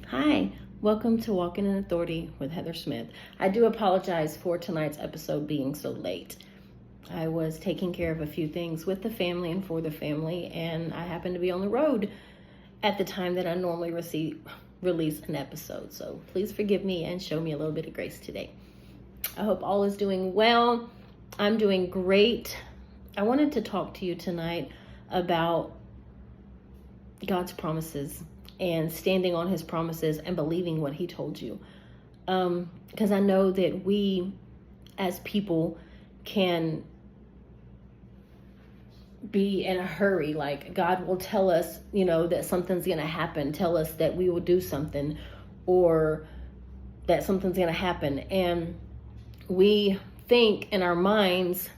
Hi, welcome to Walking in Authority with Heather Smith. I do apologize for tonight's episode being so late. I was taking care of a few things with the family and for the family, and I happened to be on the road at the time that I normally release an episode. So please forgive me and show me a little bit of grace today. I hope all is doing well. I'm doing great. I wanted to talk to you tonight about God's promises and standing on his promises and believing what he told you. Because I know that we as people can be in a hurry. Like God will tell us, that something's going to happen, tell us that we will do something or that something's going to happen. And we think in our minds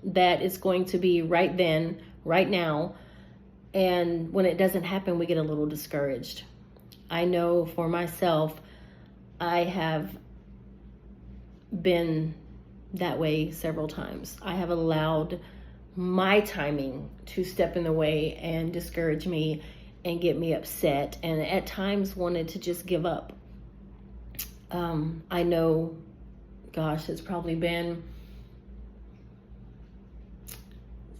that it's going to be right then, right now. And when it doesn't happen, we get a little discouraged. I know for myself, I have been that way several times. I have allowed my timing to step in the way and discourage me and get me upset, and at times wanted to just give up. I know, gosh, it's probably been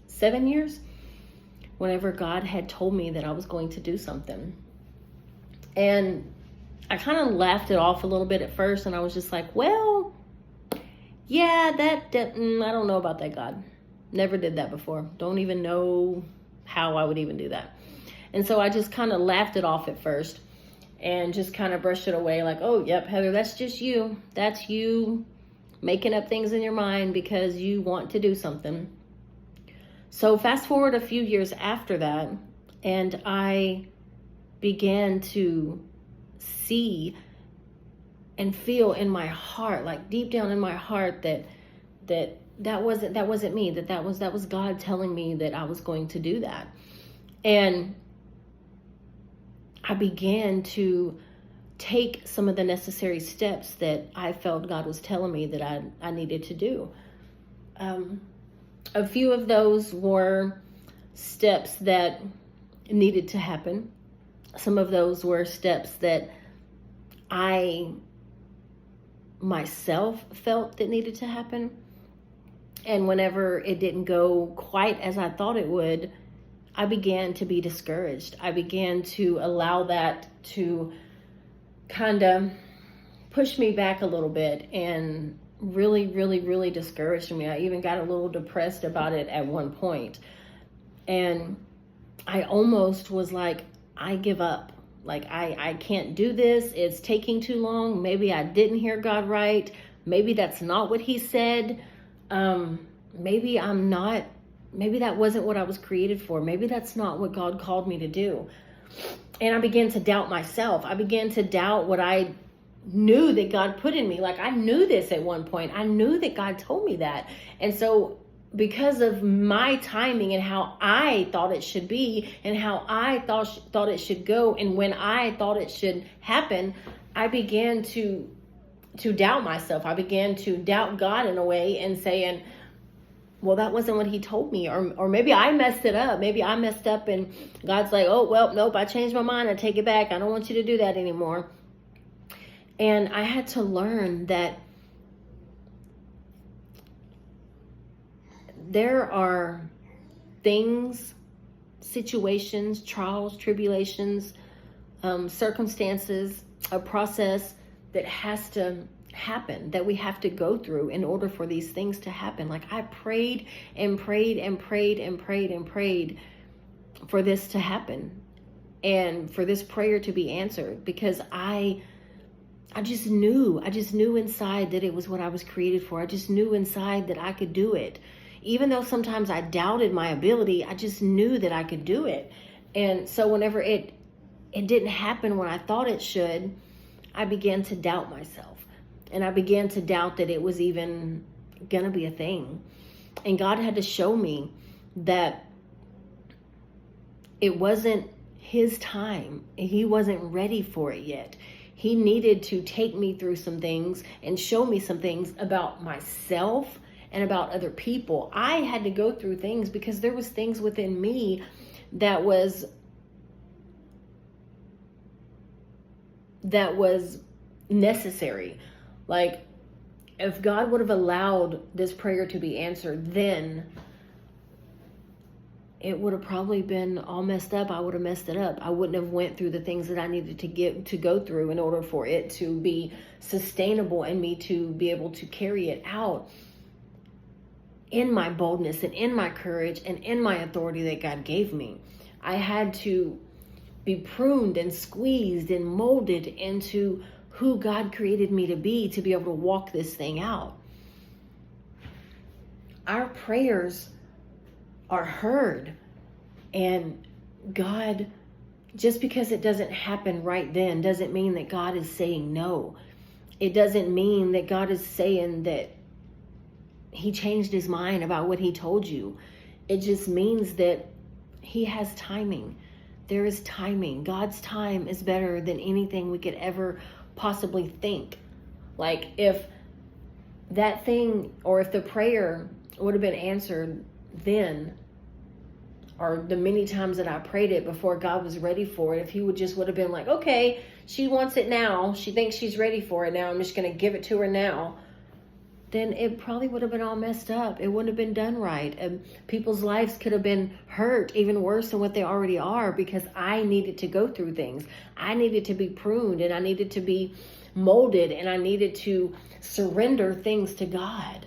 7 years whenever God had told me that I was going to do something. And I kind of laughed it off a little bit at first, and I was just like, well, yeah, I don't know about that, God. Never did that before. Don't even know how I would even do that. And so I just kind of laughed it off at first and just kind of brushed it away like, oh, yep, Heather, that's just you. That's you making up things in your mind because you want to do something. So fast forward a few years after that, and I began to see and feel in my heart, like deep down in my heart, that wasn't me, that was God telling me that I was going to do that. And I began to take some of the necessary steps that I felt God was telling me that I needed to do. A few of those were steps that needed to happen. Some of those were steps that I myself felt that needed to happen. And whenever it didn't go quite as I thought it would, I began to be discouraged. I began to allow that to kind of push me back a little bit and really, really, really discouraged me. I even got a little depressed about it at one point. And I almost was like, I give up. Like, I can't do this. It's taking too long. Maybe I didn't hear God right. Maybe that's not what he said. Maybe that wasn't what I was created for. Maybe that's not what God called me to do. And I began to doubt myself. I began to doubt what I knew that God put in me. Like, I knew this at one point. I knew that God told me that. And so because of my timing and how I thought it should be and how I thought it should go and when I thought it should happen, I began to doubt myself. I began to doubt God in a way and saying, well, that wasn't what he told me. Or maybe I messed it up. Maybe I messed up and God's like, oh, well, nope, I changed my mind. I take it back. I don't want you to do that anymore. And I had to learn that there are things, situations, trials, tribulations, circumstances, a process that has to happen, that we have to go through in order for these things to happen. Like, I prayed and prayed and prayed and prayed and prayed for this to happen and for this prayer to be answered, because I just knew inside that it was what I was created for. I just knew inside that I could do it. Even though sometimes I doubted my ability, I just knew that I could do it. And so whenever it didn't happen when I thought it should, I began to doubt myself. And I began to doubt that it was even gonna be a thing. And God had to show me that it wasn't his time. He wasn't ready for it yet. He needed to take me through some things and show me some things about myself and about other people. I had to go through things because there was things within me that was that was necessary. Like, if God would have allowed this prayer to be answered, then it would have probably been all messed up. I would have messed it up. I wouldn't have went through the things that I needed to go through in order for it to be sustainable and me to be able to carry it out in my boldness and in my courage and in my authority that God gave me. I had to be pruned and squeezed and molded into who God created me to be able to walk this thing out. Our prayers are heard, and God, just because it doesn't happen right then doesn't mean that God is saying no. It doesn't mean that God is saying that he changed his mind about what he told you. It just means that he has timing. There is timing. God's time is better than anything we could ever possibly think. Like, if that thing, or if the prayer would have been answered then, or the many times that I prayed it before God was ready for it, if he would have been like, okay, she wants it now, she thinks she's ready for it now, I'm just going to give it to her now, then it probably would have been all messed up. It wouldn't have been done right. And people's lives could have been hurt even worse than what they already are, because I needed to go through things. I needed to be pruned, and I needed to be molded, and I needed to surrender things to God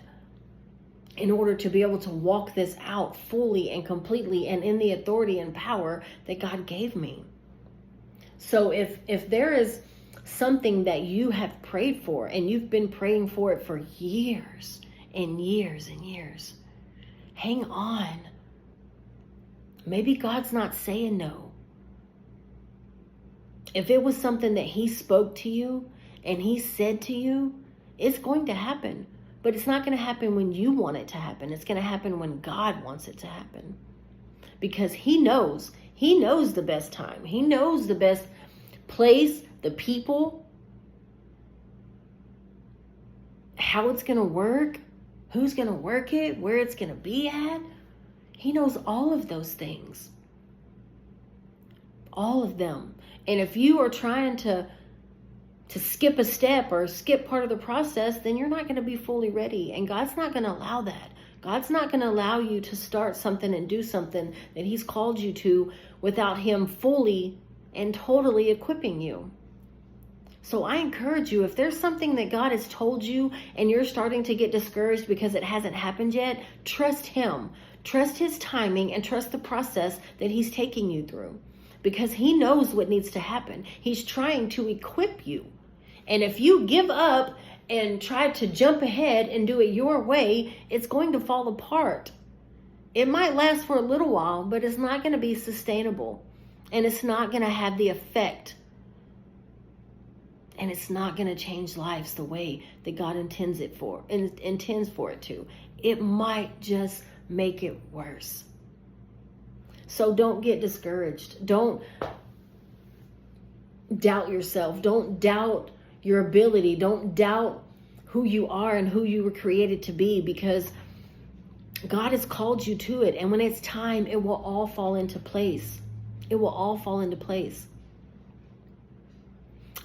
in order to be able to walk this out fully and completely and in the authority and power that God gave me. So if there is something that you have prayed for, and you've been praying for it for years and years and years, hang on. Maybe God's not saying no. If it was something that he spoke to you and he said to you, it's going to happen. But it's not going to happen when you want it to happen. It's going to happen when God wants it to happen. Because he knows the best time. He knows the best place, the people, how it's going to work, who's going to work it, where it's going to be at. He knows all of those things. All of them. And if you are trying to skip a step or skip part of the process, then you're not going to be fully ready. And God's not going to allow that. God's not going to allow you to start something and do something that he's called you to without him fully and totally equipping you. So I encourage you, if there's something that God has told you and you're starting to get discouraged because it hasn't happened yet, trust him. Trust his timing and trust the process that he's taking you through, because he knows what needs to happen. He's trying to equip you. And if you give up and try to jump ahead and do it your way, it's going to fall apart. It might last for a little while, but it's not going to be sustainable. And it's not going to have the effect. And it's not going to change lives the way that God intends for it to. It might just make it worse. So don't get discouraged. Don't doubt yourself. Don't doubt your ability. Don't doubt who you are and who you were created to be, because God has called you to it. And when it's time, it will all fall into place. It will all fall into place.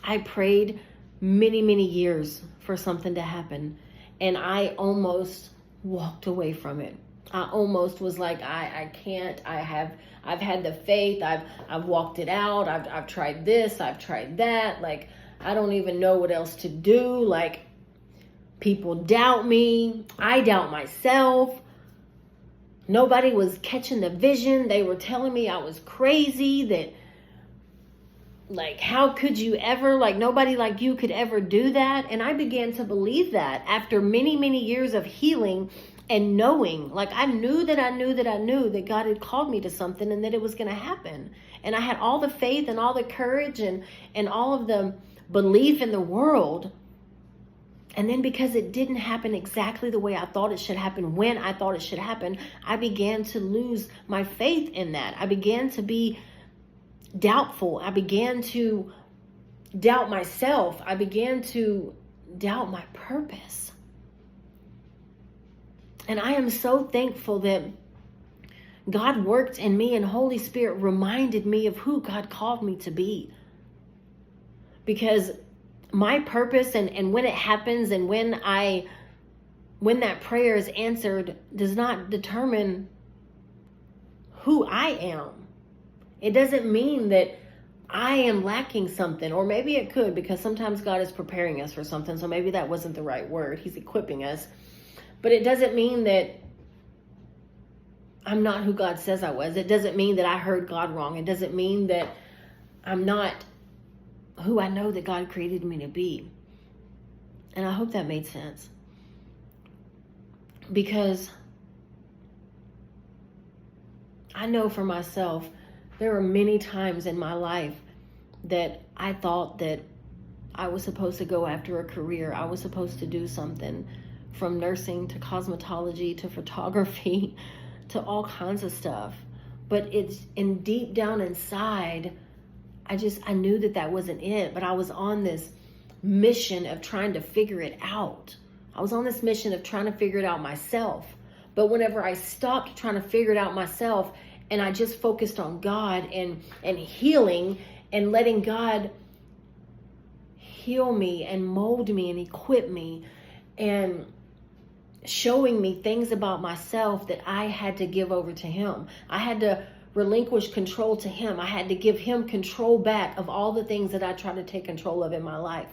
I prayed many, many years for something to happen, and I almost walked away from it. I almost was like, I can't. I've had the faith. I've walked it out. I've tried this. I've tried that. Like, I don't even know what else to do. Like, people doubt me. I doubt myself. Nobody was catching the vision. They were telling me I was crazy, that, like, how could you ever, like, nobody like you could ever do that. And I began to believe that after many, many years of healing and knowing, like, I knew that God had called me to something and that it was going to happen. And I had all the faith and all the courage and all of the belief in the world. And then because it didn't happen exactly the way I thought it should happen, when I thought it should happen, I began to lose my faith in that. I began to be doubtful. I began to doubt myself. I began to doubt my purpose. And I am so thankful that God worked in me and Holy Spirit reminded me of who God called me to be. Because my purpose and when it happens and when that prayer is answered does not determine who I am. It doesn't mean that I am lacking something, or maybe it could, because sometimes God is preparing us for something. So maybe that wasn't the right word. He's equipping us. But it doesn't mean that I'm not who God says I was. It doesn't mean that I heard God wrong. It doesn't mean that I'm not who I know that God created me to be. And I hope that made sense. Because I know for myself, there were many times in my life that I thought that I was supposed to go after a career. I was supposed to do something, from nursing to cosmetology to photography to all kinds of stuff. But it's deep down inside, I knew that wasn't it. But I was on this mission of trying to figure it out. I was on this mission of trying to figure it out myself. But whenever I stopped trying to figure it out myself and I just focused on God and healing and letting God heal me and mold me and equip me and showing me things about myself that I had to give over to Him. I had to relinquish control to Him. I had to give Him control back of all the things that I tried to take control of in my life.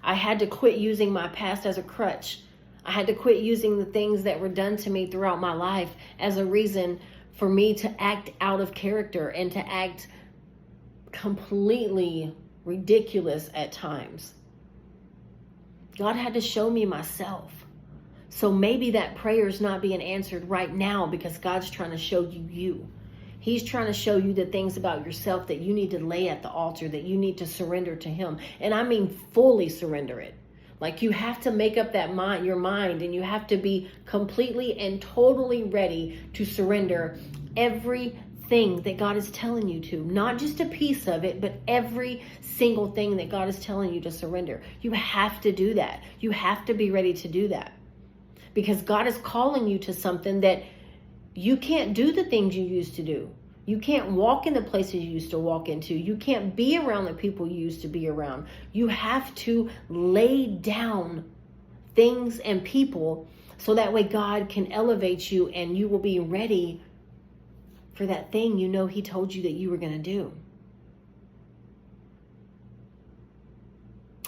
I had to quit using my past as a crutch. I had to quit using the things that were done to me throughout my life as a reason for me to act out of character and to act completely ridiculous at times. God had to show me myself. So maybe that prayer is not being answered right now because God's trying to show you you. He's trying to show you the things about yourself that you need to lay at the altar, that you need to surrender to Him. And I mean fully surrender it. Like, you have to make up your mind, and you have to be completely and totally ready to surrender everything that God is telling you to. Not just a piece of it, but every single thing that God is telling you to surrender. You have to do that. You have to be ready to do that. Because God is calling you to something that you can't do the things you used to do. You can't walk in the places you used to walk into. You can't be around the people you used to be around. You have to lay down things and people so that way God can elevate you and you will be ready for that thing you know He told you that you were going to do.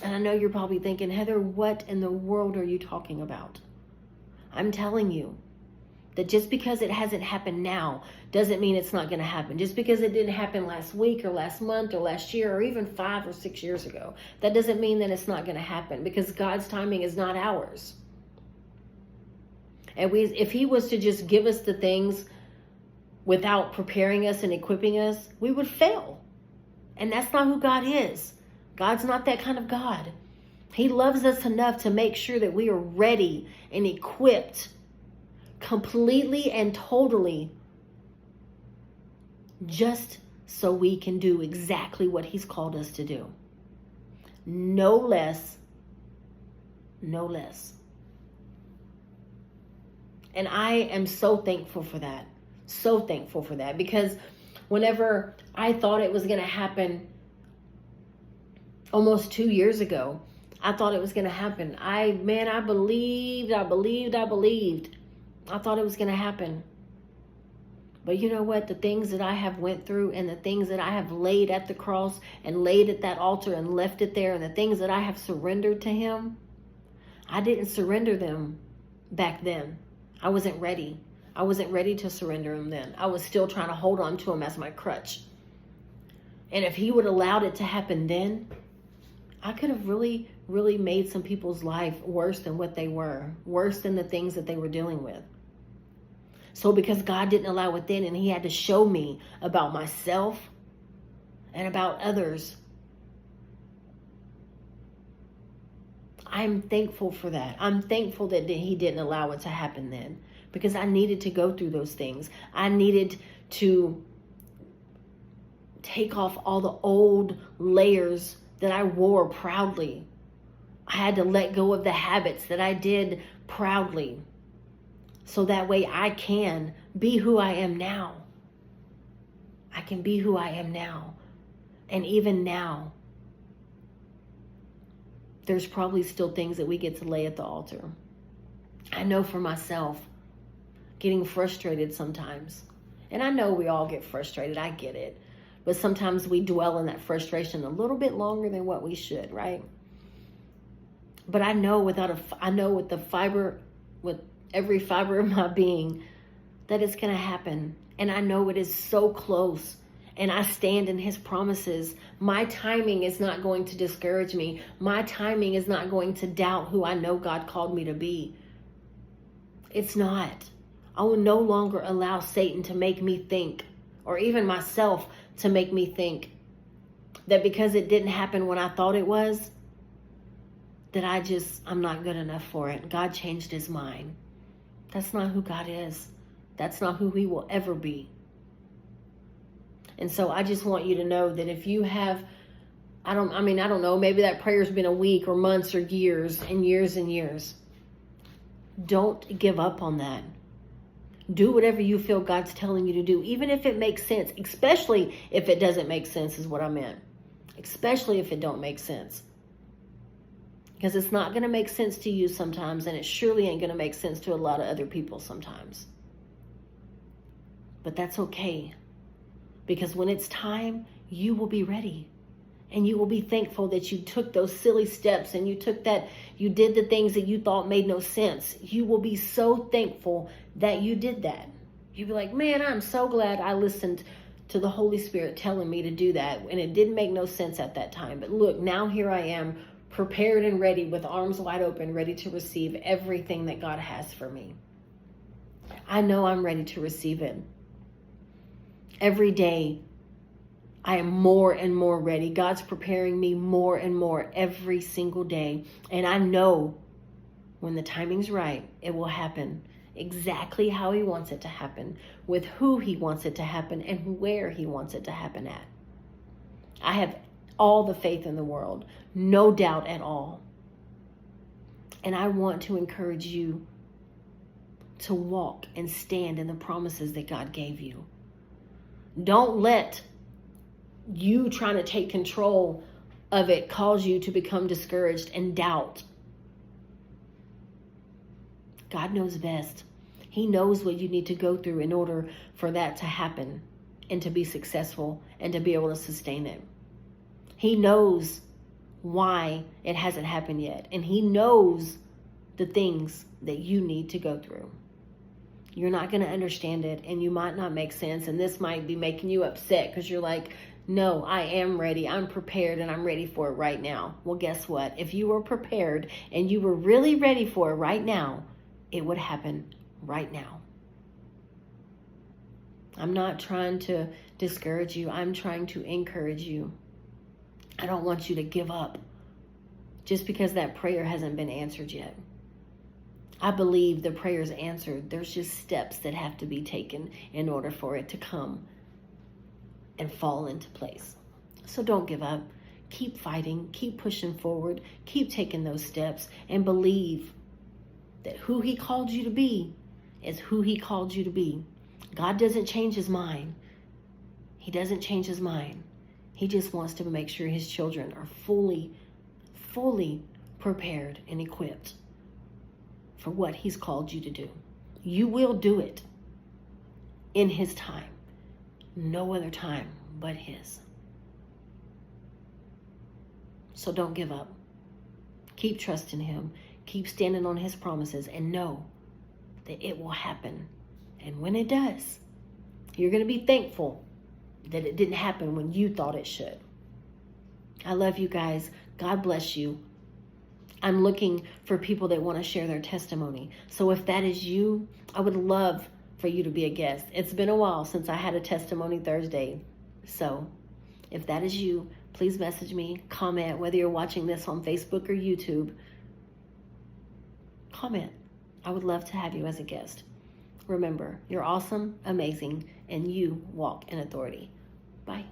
And I know you're probably thinking, Heather, what in the world are you talking about? I'm telling you that just because it hasn't happened now doesn't mean it's not going to happen. Just because it didn't happen last week or last month or last year or even 5 or 6 years ago, that doesn't mean that it's not going to happen, because God's timing is not ours. And if He was to just give us the things without preparing us and equipping us, we would fail. And that's not who God is. God's not that kind of God. He loves us enough to make sure that we are ready and equipped completely and totally, just so we can do exactly what He's called us to do. No less, no less. And I am so thankful for that. So thankful for that, because whenever I thought it was going to happen almost 2 years ago, I thought it was going to happen. I believed. I thought it was going to happen. But you know what? The things that I have went through and the things that I have laid at the cross and laid at that altar and left it there, and the things that I have surrendered to Him, I didn't surrender them back then. I wasn't ready. I wasn't ready to surrender them then. I was still trying to hold on to Him as my crutch. And if He would have allowed it to happen then, I could have really, really made some people's life worse than what they were, worse than the things that they were dealing with. So because God didn't allow it then, and He had to show me about myself and about others, I'm thankful for that. I'm thankful that He didn't allow it to happen then, because I needed to go through those things. I needed to take off all the old layers that I wore proudly. I had to let go of the habits that I did proudly, so that way I can be who I am now. I can be who I am now. And even now, there's probably still things that we get to lay at the altar. I know for myself, getting frustrated sometimes. And I know we all get frustrated. I get it. But sometimes we dwell in that frustration a little bit longer than what we should, right? But I know with every fiber of my being that it's going to happen. And I know it is so close. And I stand in his promises. My timing is not going to discourage me. My timing is not going to doubt who I know God called me to be. It's not. I will no longer allow Satan to make me think, or even myself to make me think, that because it didn't happen when I thought it was, that I'm not good enough for it. God changed his mind. That's not who God is. That's not who he will ever be. And so I just want you to know that if you have, I don't know, maybe that prayer's been a week or months or years and years and years. Don't give up on that. Do whatever you feel God's telling you to do, even if it makes sense, especially if it doesn't make sense is what I meant. Especially if it don't make sense. Because it's not going to make sense to you sometimes, and it surely ain't going to make sense to a lot of other people sometimes. But that's okay. Because when it's time, you will be ready. And you will be thankful that you took those silly steps and you did the things that you thought made no sense. You will be so thankful that you did that. You'll be like, man, I'm so glad I listened to the Holy Spirit telling me to do that. And it didn't make no sense at that time. But look, now here I am, prepared and ready with arms wide open, ready to receive everything that God has for me. I know I'm ready to receive it. Every day, I am more and more ready. God's preparing me more and more every single day. And I know when the timing's right, it will happen exactly how he wants it to happen, with who he wants it to happen, and where he wants it to happen at. I have all the faith in the world, no doubt at all. And I want to encourage you to walk and stand in the promises that God gave you. Don't let you trying to take control of it cause you to become discouraged and doubt. God knows best. He knows what you need to go through in order for that to happen and to be successful and to be able to sustain it. He knows why it hasn't happened yet. And he knows the things that you need to go through. You're not going to understand it, and you might not make sense. And this might be making you upset because you're like, no, I am ready. I'm prepared and I'm ready for it right now. Well, guess what? If you were prepared and you were really ready for it right now, it would happen right now. I'm not trying to discourage you. I'm trying to encourage you. I don't want you to give up just because that prayer hasn't been answered yet. I believe the prayer's answered. There's just steps that have to be taken in order for it to come and fall into place. So don't give up. Keep fighting. Keep pushing forward. Keep taking those steps and believe that who he called you to be is who he called you to be. God doesn't change his mind. He doesn't change his mind. He just wants to make sure his children are fully prepared and equipped for what he's called you to do. You will do it in his time. No other time but his. So don't give up. Keep trusting him. Keep standing on his promises and know that it will happen. And when it does, you're going to be thankful that it didn't happen when you thought it should. I love you guys. God bless you. I'm looking for people that want to share their testimony. So if that is you, I would love for you to be a guest. It's been a while since I had a testimony Thursday. So if that is you, please message me, comment, whether you're watching this on Facebook or YouTube. Comment. I would love to have you as a guest. Remember, you're awesome, amazing, and you walk in authority. Bye.